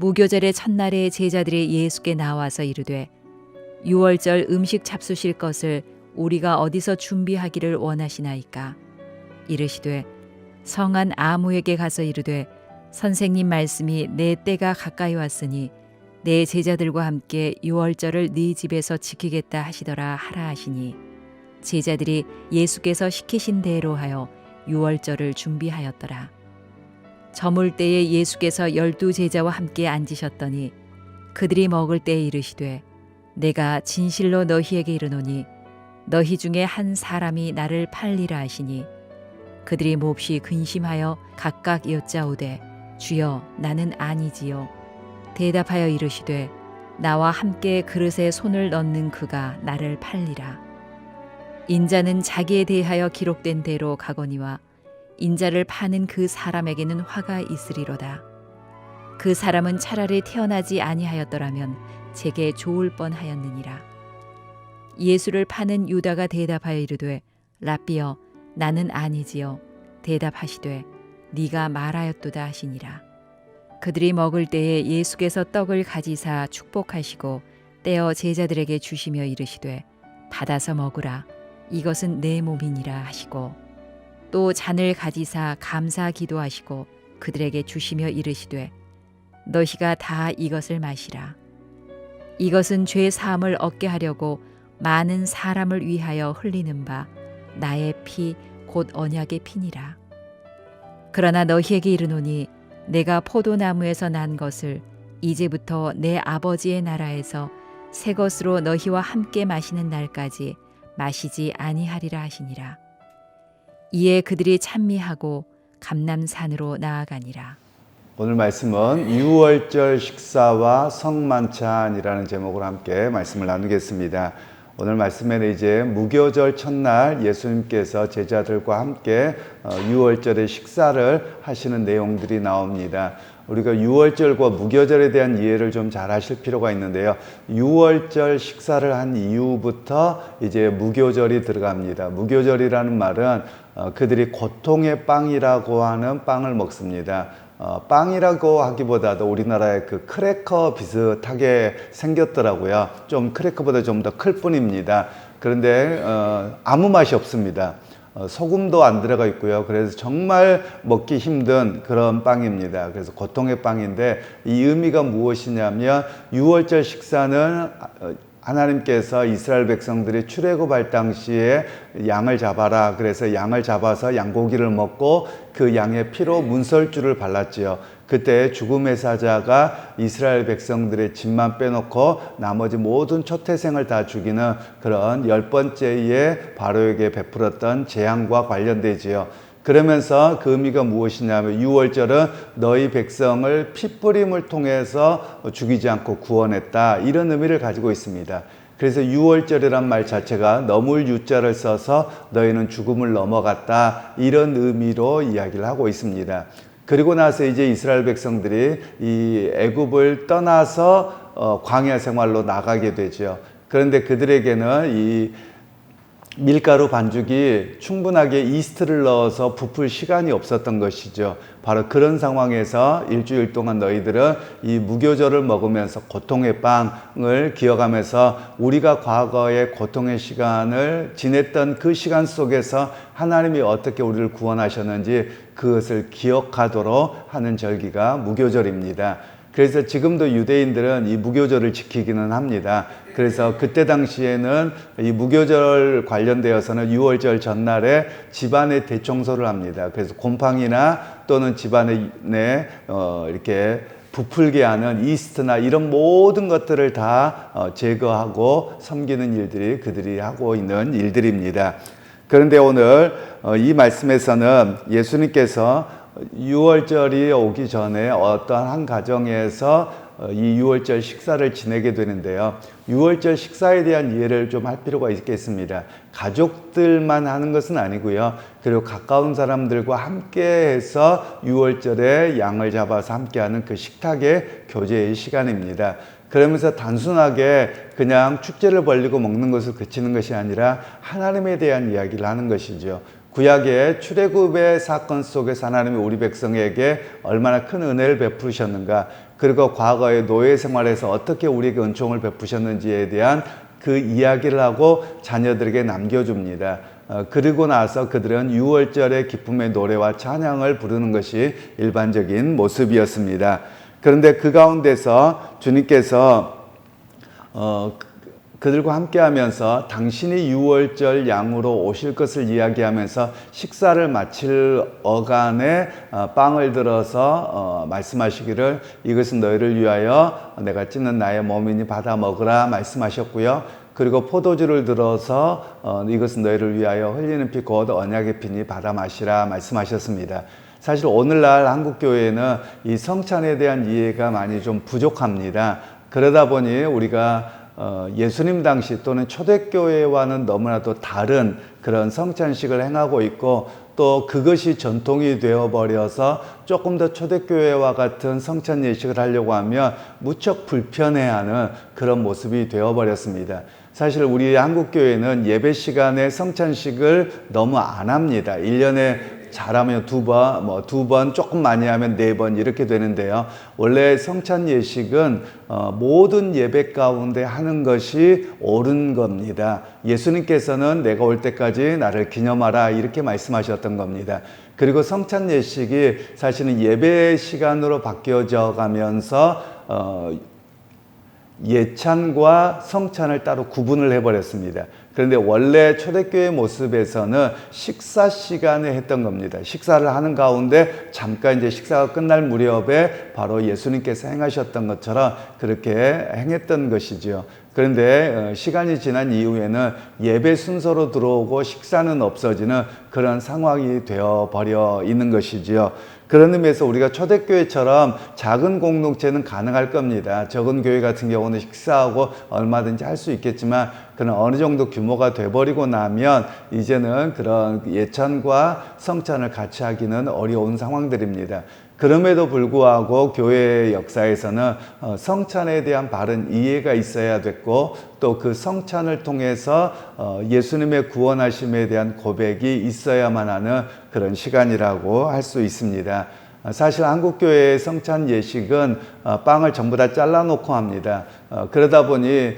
무교절의 첫날에 제자들이 예수께 나와서 이르되 유월절 음식 잡수실 것을 우리가 어디서 준비하기를 원하시나이까? 이르시되 성한 아무에게 가서 이르되 선생님 말씀이 내 때가 가까이 왔으니 내 제자들과 함께 유월절을 네 집에서 지키겠다 하시더라 하라 하시니 제자들이 예수께서 시키신 대로 하여 유월절을 준비하였더라. 저물 때에 예수께서 12 제자와 함께 앉으셨더니 그들이 먹을 때에 이르시되 내가 진실로 너희에게 이르노니 너희 중에 한 사람이 나를 팔리라 하시니 그들이 몹시 근심하여 각각 여짜오되 주여 나는 아니지요. 대답하여 이르시되 나와 함께 그릇에 손을 넣는 그가 나를 팔리라. 인자는 자기에 대하여 기록된 대로 가거니와 인자를 파는 그 사람에게는 화가 있으리로다. 그 사람은 차라리 태어나지 아니하였더라면 제게 좋을 뻔하였느니라. 예수를 파는 유다가 대답하여 이르되 라삐여 나는 아니지요. 대답하시되 네가 말하였도다 하시니라. 그들이 먹을 때에 예수께서 떡을 가지사 축복하시고 떼어 제자들에게 주시며 이르시되 받아서 먹으라. 이것은 내 몸이니라 하시고 또 잔을 가지사 감사 기도하시고 그들에게 주시며 이르시되 너희가 다 이것을 마시라. 이것은 죄 사함을 얻게 하려고 많은 사람을 위하여 흘리는 바 나의 피 곧 언약의 피니라. 그러나 너희에게 이르노니 내가 포도나무에서 난 것을 이제부터 내 아버지의 나라에서 새 것으로 너희와 함께 마시는 날까지 마시지 아니하리라 하시니라. 이에 그들이 찬미하고 감람산으로 나아가니라. 오늘 말씀은 유월절 식사와 성만찬이라는 제목으로 함께 말씀을 나누겠습니다. 오늘 말씀에는 이제 무교절 첫날 예수님께서 제자들과 함께 유월절의 식사를 하시는 내용들이 나옵니다. 우리가 유월절과 무교절에 대한 이해를 좀 잘 하실 필요가 있는데요. 유월절 식사를 한 이후부터 이제 무교절이 들어갑니다. 무교절이라는 말은 그들이 고통의 빵이라고 하는 빵을 먹습니다. 빵이라고 하기보다도 우리나라의 그 크래커 비슷하게 생겼더라고요. 좀 크래커보다 좀 더 클 뿐입니다. 그런데 아무 맛이 없습니다. 소금도 안 들어가 있고요. 그래서 정말 먹기 힘든 그런 빵입니다. 그래서 고통의 빵인데 이 의미가 무엇이냐면 유월절 식사는 하나님께서 이스라엘 백성들이 출애굽할 당시에 양을 잡아라. 그래서 양을 잡아서 양고기를 먹고 그 양의 피로 문설주를 발랐지요. 그때 죽음의 사자가 이스라엘 백성들의 집만 빼놓고 나머지 모든 초태생을 다 죽이는 그런 10번째에 바로에게 베풀었던 재앙과 관련되지요. 그러면서 그 의미가 무엇이냐면 유월절은 너희 백성을 피뿌림을 통해서 죽이지 않고 구원했다. 이런 의미를 가지고 있습니다. 그래서 유월절이란 말 자체가 넘을 유자를 써서 너희는 죽음을 넘어갔다. 이런 의미로 이야기를 하고 있습니다. 그리고 나서 이제 이스라엘 백성들이 이 애굽을 떠나서 광야 생활로 나가게 되죠. 그런데 그들에게는 이 밀가루 반죽이 충분하게 이스트를 넣어서 부풀 시간이 없었던 것이죠. 바로 그런 상황에서 일주일 동안 너희들은 이 무교절을 먹으면서 고통의 빵을 기억하면서 우리가 과거의 고통의 시간을 지냈던 그 시간 속에서 하나님이 어떻게 우리를 구원하셨는지 그것을 기억하도록 하는 절기가 무교절입니다. 그래서 지금도 유대인들은 이 무교절을 지키기는 합니다. 그래서 그때 당시에는 이 무교절 관련되어서는 유월절 전날에 집안의 대청소를 합니다. 그래서 곰팡이나 또는 집안에 이렇게 부풀게 하는 이스트나 이런 모든 것들을 다 제거하고 섬기는 일들이 그들이 하고 있는 일들입니다. 그런데 오늘 이 말씀에서는 예수님께서 유월절이 오기 전에 어떤 한 가정에서 이 유월절 식사를 지내게 되는데요. 유월절 식사에 대한 이해를 좀 할 필요가 있겠습니다. 가족들만 하는 것은 아니고요. 그리고 가까운 사람들과 함께 해서 유월절에 양을 잡아서 함께하는 그 식탁의 교제의 시간입니다. 그러면서 단순하게 그냥 축제를 벌리고 먹는 것을 그치는 것이 아니라 하나님에 대한 이야기를 하는 것이죠. 구약의 출애굽의 사건 속에서 하나님이 우리 백성에게 얼마나 큰 은혜를 베푸셨는가, 그리고 과거의 노예 생활에서 어떻게 우리에게 은총을 베푸셨는지에 대한 그 이야기를 하고 자녀들에게 남겨줍니다. 그리고 나서 그들은 유월절의 기쁨의 노래와 찬양을 부르는 것이 일반적인 모습이었습니다. 그런데 그 가운데서 주님께서 그들과 함께하면서 당신이 유월절 양으로 오실 것을 이야기하면서 식사를 마칠 어간에 빵을 들어서 말씀하시기를 이것은 너희를 위하여 내가 찢는 나의 몸이니 받아 먹으라 말씀하셨고요. 그리고 포도주를 들어서 이것은 너희를 위하여 흘리는 피 곧 언약의 피니 받아 마시라 말씀하셨습니다. 사실 오늘날 한국교회는 이 성찬에 대한 이해가 많이 좀 부족합니다. 그러다 보니 우리가 예수님 당시 또는 초대교회와는 너무나도 다른 그런 성찬식을 행하고 있고, 또 그것이 전통이 되어버려서 조금 더 초대교회와 같은 성찬 예식을 하려고 하면 무척 불편해하는 그런 모습이 되어버렸습니다. 사실 우리 한국교회는 예배 시간에 성찬식을 너무 안 합니다. 1년에 잘하면 두 번, 조금 많이 하면 4번 이렇게 되는데요. 원래 성찬 예식은 모든 예배 가운데 하는 것이 옳은 겁니다. 예수님께서는 내가 올 때까지 나를 기념하라 이렇게 말씀하셨던 겁니다. 그리고 성찬 예식이 사실은 예배 시간으로 바뀌어져 가면서 예찬과 성찬을 따로 구분을 해버렸습니다. 그런데 원래 초대교회 모습에서는 식사 시간에 했던 겁니다. 식사를 하는 가운데 잠깐 이제 식사가 끝날 무렵에 바로 예수님께서 행하셨던 것처럼 그렇게 행했던 것이죠. 그런데 시간이 지난 이후에는 예배 순서로 들어오고 식사는 없어지는 그런 상황이 되어버려 있는 것이지요. 그런 의미에서 우리가 초대교회처럼 작은 공동체는 가능할 겁니다. 적은 교회 같은 경우는 식사하고 얼마든지 할 수 있겠지만, 그런 어느 정도 규모가 돼버리고 나면 이제는 그런 예찬과 성찬을 같이 하기는 어려운 상황들입니다. 그럼에도 불구하고 교회의 역사에서는 성찬에 대한 바른 이해가 있어야 됐고, 또 그 성찬을 통해서 예수님의 구원하심에 대한 고백이 있어야만 하는 그런 시간이라고 할 수 있습니다. 사실 한국교회의 성찬 예식은 빵을 전부 다 잘라놓고 합니다. 그러다 보니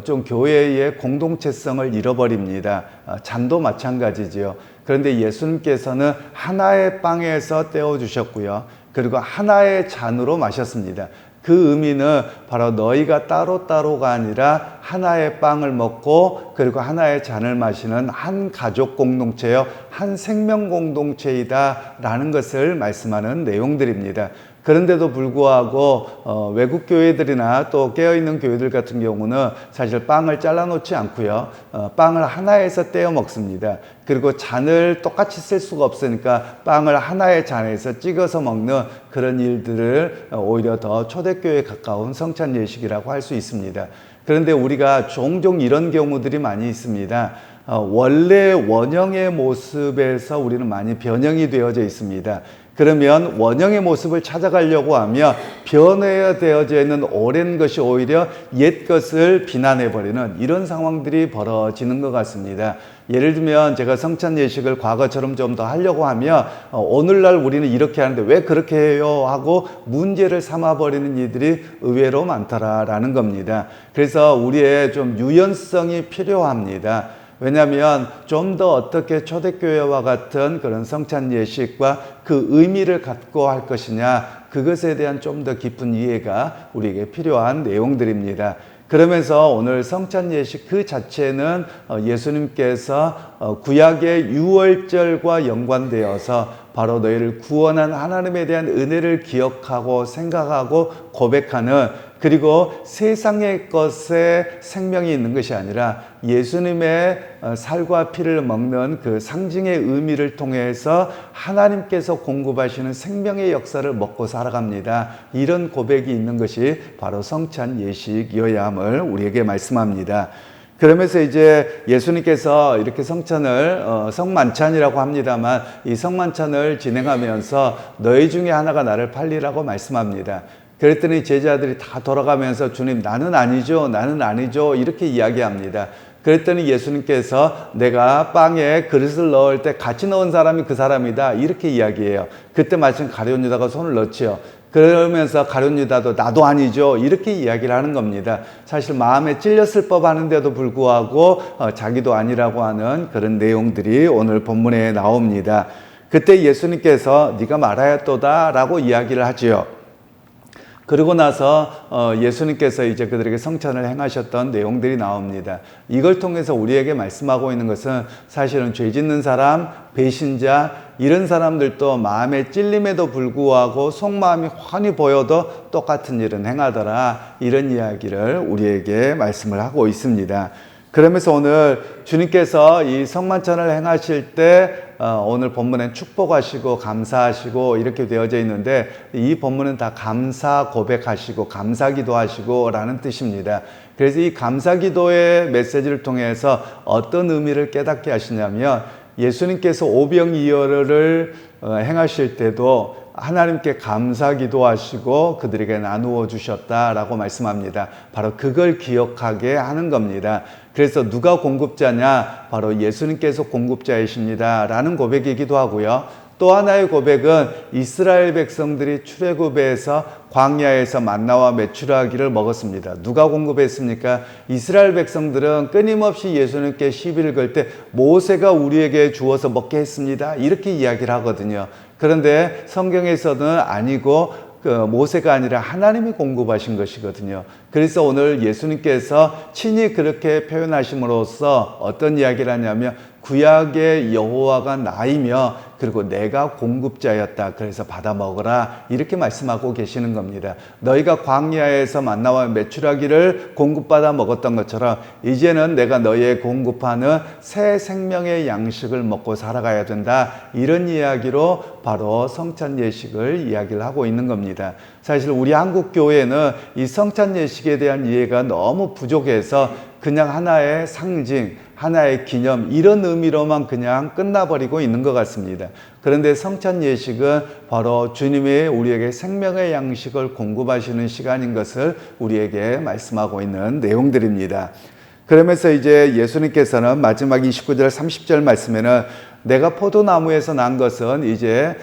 좀 교회의 공동체성을 잃어버립니다. 잔도 마찬가지지요. 그런데 예수님께서는 하나의 빵에서 떼어주셨고요. 그리고 하나의 잔으로 마셨습니다. 그 의미는 바로 너희가 따로따로가 아니라 하나의 빵을 먹고 그리고 하나의 잔을 마시는 한 가족 공동체요, 한 생명 공동체이다 라는 것을 말씀하는 내용들입니다. 그런데도 불구하고 외국 교회들이나 또 깨어있는 교회들 같은 경우는 사실 빵을 잘라놓지 않고요, 빵을 하나에서 떼어 먹습니다. 그리고 잔을 똑같이 쓸 수가 없으니까 빵을 하나의 잔에서 찍어서 먹는 그런 일들을 오히려 더 초대교회에 가까운 성찬 예식이라고 할 수 있습니다. 그런데 우리가 종종 이런 경우들이 많이 있습니다. 원래 원형의 모습에서 우리는 많이 변형이 되어져 있습니다. 그러면 원형의 모습을 찾아가려고 하면 변화되어져 있는 오랜 것이 오히려 옛 것을 비난해버리는 이런 상황들이 벌어지는 것 같습니다. 예를 들면 제가 성찬 예식을 과거처럼 좀 더 하려고 하면 오늘날 우리는 이렇게 하는데 왜 그렇게 해요? 하고 문제를 삼아버리는 이들이 의외로 많더라라는 겁니다. 그래서 우리의 좀 유연성이 필요합니다. 왜냐하면 좀 더 어떻게 초대교회와 같은 그런 성찬 예식과 그 의미를 갖고 할 것이냐, 그것에 대한 좀 더 깊은 이해가 우리에게 필요한 내용들입니다. 그러면서 오늘 성찬 예식 그 자체는 예수님께서 구약의 유월절과 연관되어서 바로 너희를 구원한 하나님에 대한 은혜를 기억하고 생각하고 고백하는, 그리고 세상의 것에 생명이 있는 것이 아니라 예수님의 살과 피를 먹는 그 상징의 의미를 통해서 하나님께서 공급하시는 생명의 역사를 먹고 살아갑니다. 이런 고백이 있는 것이 바로 성찬 예식이어야 함을 우리에게 말씀합니다. 그러면서 이제 예수님께서 이렇게 성찬을 성만찬이라고 합니다만, 이 성만찬을 진행하면서 너희 중에 하나가 나를 팔리라고 말씀합니다. 그랬더니 제자들이 다 돌아가면서 주님, 나는 아니죠, 나는 아니죠 이렇게 이야기합니다. 그랬더니 예수님께서 내가 빵에 그릇을 넣을 때 같이 넣은 사람이 그 사람이다 이렇게 이야기해요. 그때 마침 가룟 유다가 손을 넣지요. 그러면서 가룟 유다도 나도 아니죠 이렇게 이야기를 하는 겁니다. 사실 마음에 찔렸을 법하는데도 불구하고 자기도 아니라고 하는 그런 내용들이 오늘 본문에 나옵니다. 그때 예수님께서 네가 말하였도다 라고 이야기를 하지요. 그러고 나서 예수님께서 이제 그들에게 성찬을 행하셨던 내용들이 나옵니다. 이걸 통해서 우리에게 말씀하고 있는 것은 사실은 죄 짓는 사람, 배신자 이런 사람들도 마음에 찔림에도 불구하고 속마음이 훤히 보여도 똑같은 일은 행하더라 이런 이야기를 우리에게 말씀을 하고 있습니다. 그러면서 오늘 주님께서 이 성만찬을 행하실 때 오늘 본문엔 축복하시고 감사하시고 이렇게 되어져 있는데 이 본문은 다 감사 고백하시고 감사 기도하시고 라는 뜻입니다. 그래서 이 감사 기도의 메시지를 통해서 어떤 의미를 깨닫게 하시냐면 예수님께서 오병이어를 행하실 때도 하나님께 감사 기도하시고 그들에게 나누어 주셨다라고 말씀합니다. 바로 그걸 기억하게 하는 겁니다. 그래서 누가 공급자냐? 바로 예수님께서 공급자이십니다 라는 고백이기도 하고요. 또 하나의 고백은 이스라엘 백성들이 출애굽에서 광야에서 만나와 메추라기를 먹었습니다. 누가 공급했습니까? 이스라엘 백성들은 끊임없이 예수님께 시비를 걸 때 모세가 우리에게 주어서 먹게 했습니다 이렇게 이야기를 하거든요. 그런데 성경에서는 아니고 모세가 아니라 하나님이 공급하신 것이거든요. 그래서 오늘 예수님께서 친히 그렇게 표현하심으로써 어떤 이야기를 하냐면 구약의 여호와가 나이며 그리고 내가 공급자였다. 그래서 받아 먹어라. 이렇게 말씀하고 계시는 겁니다. 너희가 광야에서 만나와 메추라기를 공급받아 먹었던 것처럼 이제는 내가 너희의 공급하는 새 생명의 양식을 먹고 살아가야 된다. 이런 이야기로 바로 성찬 예식을 이야기를 하고 있는 겁니다. 사실 우리 한국 교회는 이 성찬 예식에 대한 이해가 너무 부족해서 그냥 하나의 상징, 하나의 기념 이런 의미로만 그냥 끝나버리고 있는 것 같습니다. 그런데 성찬 예식은 바로 주님이 우리에게 생명의 양식을 공급하시는 시간인 것을 우리에게 말씀하고 있는 내용들입니다. 그러면서 이제 예수님께서는 마지막 29절 30절 말씀에는 내가 포도나무에서 난 것은 이제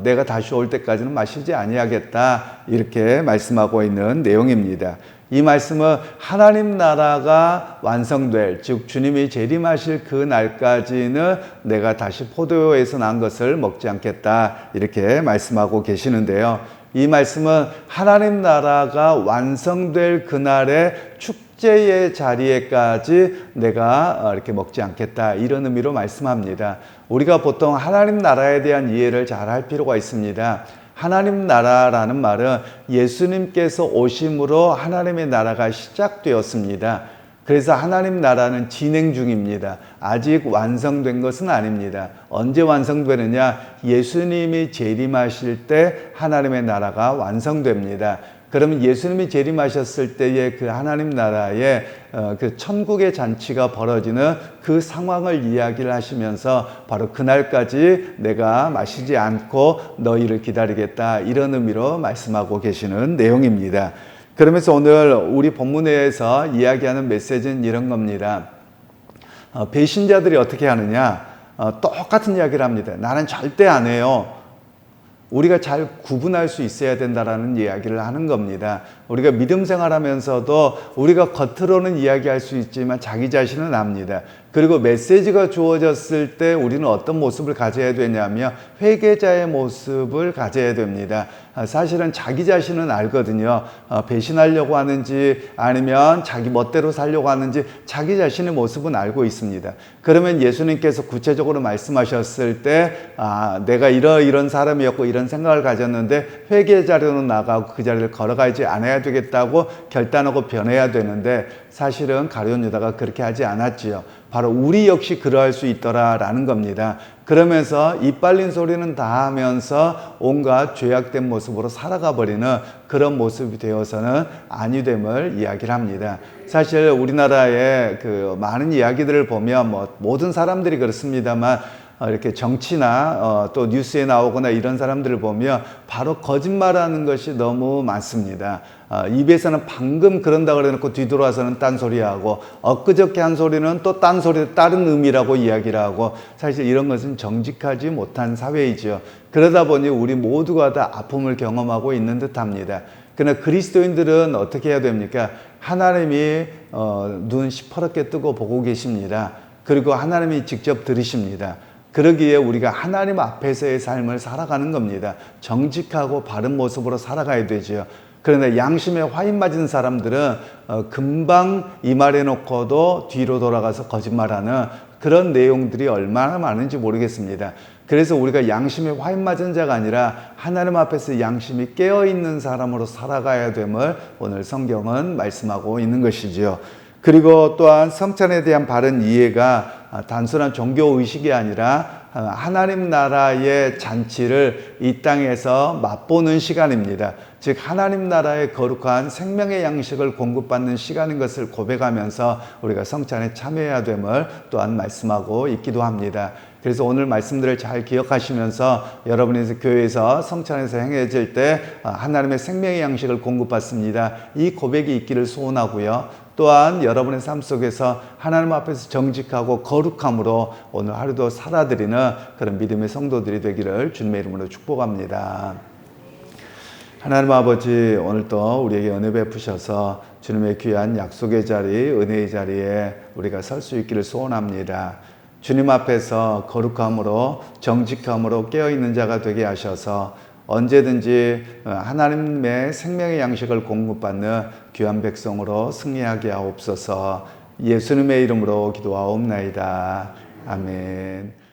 내가 다시 올 때까지는 마시지 아니하겠다 이렇게 말씀하고 있는 내용입니다. 이 말씀은 하나님 나라가 완성될 즉 주님이 재림하실 그 날까지는 내가 다시 포도에서 난 것을 먹지 않겠다 이렇게 말씀하고 계시는데요. 이 말씀은 하나님 나라가 완성될 그날의 축제의 자리에까지 내가 이렇게 먹지 않겠다 이런 의미로 말씀합니다. 우리가 보통 하나님 나라에 대한 이해를 잘 할 필요가 있습니다. 하나님 나라라는 말은 예수님께서 오심으로 하나님의 나라가 시작되었습니다. 그래서 하나님 나라는 진행 중입니다. 아직 완성된 것은 아닙니다. 언제 완성되느냐? 예수님이 재림하실 때 하나님의 나라가 완성됩니다. 그러면 예수님이 재림하셨을 때의 그 하나님 나라의 그 천국의 잔치가 벌어지는 그 상황을 이야기를 하시면서 바로 그날까지 내가 마시지 않고 너희를 기다리겠다 이런 의미로 말씀하고 계시는 내용입니다. 그러면서 오늘 우리 본문에서 이야기하는 메시지는 이런 겁니다. 배신자들이 어떻게 하느냐? 똑같은 이야기를 합니다. 나는 절대 안 해요. 우리가 잘 구분할 수 있어야 된다라는 이야기를 하는 겁니다. 우리가 믿음 생활하면서도 우리가 겉으로는 이야기할 수 있지만 자기 자신은 압니다. 그리고 메시지가 주어졌을 때 우리는 어떤 모습을 가져야 되냐면 회개자의 모습을 가져야 됩니다. 사실은 자기 자신은 알거든요. 배신하려고 하는지 아니면 자기 멋대로 살려고 하는지 자기 자신의 모습은 알고 있습니다. 그러면 예수님께서 구체적으로 말씀하셨을 때 내가 이런 사람이었고 이런 생각을 가졌는데 회개 자료로 나가고 그 자리를 걸어가지 않아야 되겠다고 결단하고 변해야 되는데 사실은 가룟 유다가 그렇게 하지 않았지요. 바로 우리 역시 그러할 수 있더라라는 겁니다. 그러면서 이빨린 소리는 다 하면서 온갖 죄악된 모습으로 살아가 버리는 그런 모습이 되어서는 아니 됨을 이야기를 합니다. 사실 우리나라의 그 많은 이야기들을 보면 모든 사람들이 그렇습니다만 이렇게 정치나 또 뉴스에 나오거나 이런 사람들을 보면 바로 거짓말하는 것이 너무 많습니다. 입에서는 방금 그런다 그래놓고 뒤돌아서는 딴소리하고 엊그저께 한 소리는 또 딴소리 다른 의미라고 이야기를 하고 사실 이런 것은 정직하지 못한 사회이죠. 그러다 보니 우리 모두가 다 아픔을 경험하고 있는 듯합니다. 그러나 그리스도인들은 어떻게 해야 됩니까? 하나님이 눈 시퍼렇게 뜨고 보고 계십니다. 그리고 하나님이 직접 들으십니다. 그러기에 우리가 하나님 앞에서의 삶을 살아가는 겁니다. 정직하고 바른 모습으로 살아가야 되죠. 그런데 양심에 화인 맞은 사람들은 금방 이 말해놓고도 뒤로 돌아가서 거짓말하는 그런 내용들이 얼마나 많은지 모르겠습니다. 그래서 우리가 양심에 화인 맞은 자가 아니라 하나님 앞에서 양심이 깨어있는 사람으로 살아가야 됨을 오늘 성경은 말씀하고 있는 것이지요. 그리고 또한 성찬에 대한 바른 이해가 단순한 종교의식이 아니라 하나님 나라의 잔치를 이 땅에서 맛보는 시간입니다. 즉 하나님 나라의 거룩한 생명의 양식을 공급받는 시간인 것을 고백하면서 우리가 성찬에 참여해야 됨을 또한 말씀하고 있기도 합니다. 그래서 오늘 말씀들을 잘 기억하시면서 여러분이 교회에서 성찬에서 행해질 때 하나님의 생명의 양식을 공급받습니다. 이 고백이 있기를 소원하고요. 또한 여러분의 삶 속에서 하나님 앞에서 정직하고 거룩함으로 오늘 하루도 살아드리는 그런 믿음의 성도들이 되기를 주님의 이름으로 축복합니다. 하나님 아버지, 오늘도 우리에게 은혜 베푸셔서 주님의 귀한 약속의 자리, 은혜의 자리에 우리가 설 수 있기를 소원합니다. 주님 앞에서 거룩함으로 정직함으로 깨어있는 자가 되게 하셔서 언제든지 하나님의 생명의 양식을 공급받는 귀한 백성으로 승리하게 하옵소서. 예수님의 이름으로 기도하옵나이다. 아멘.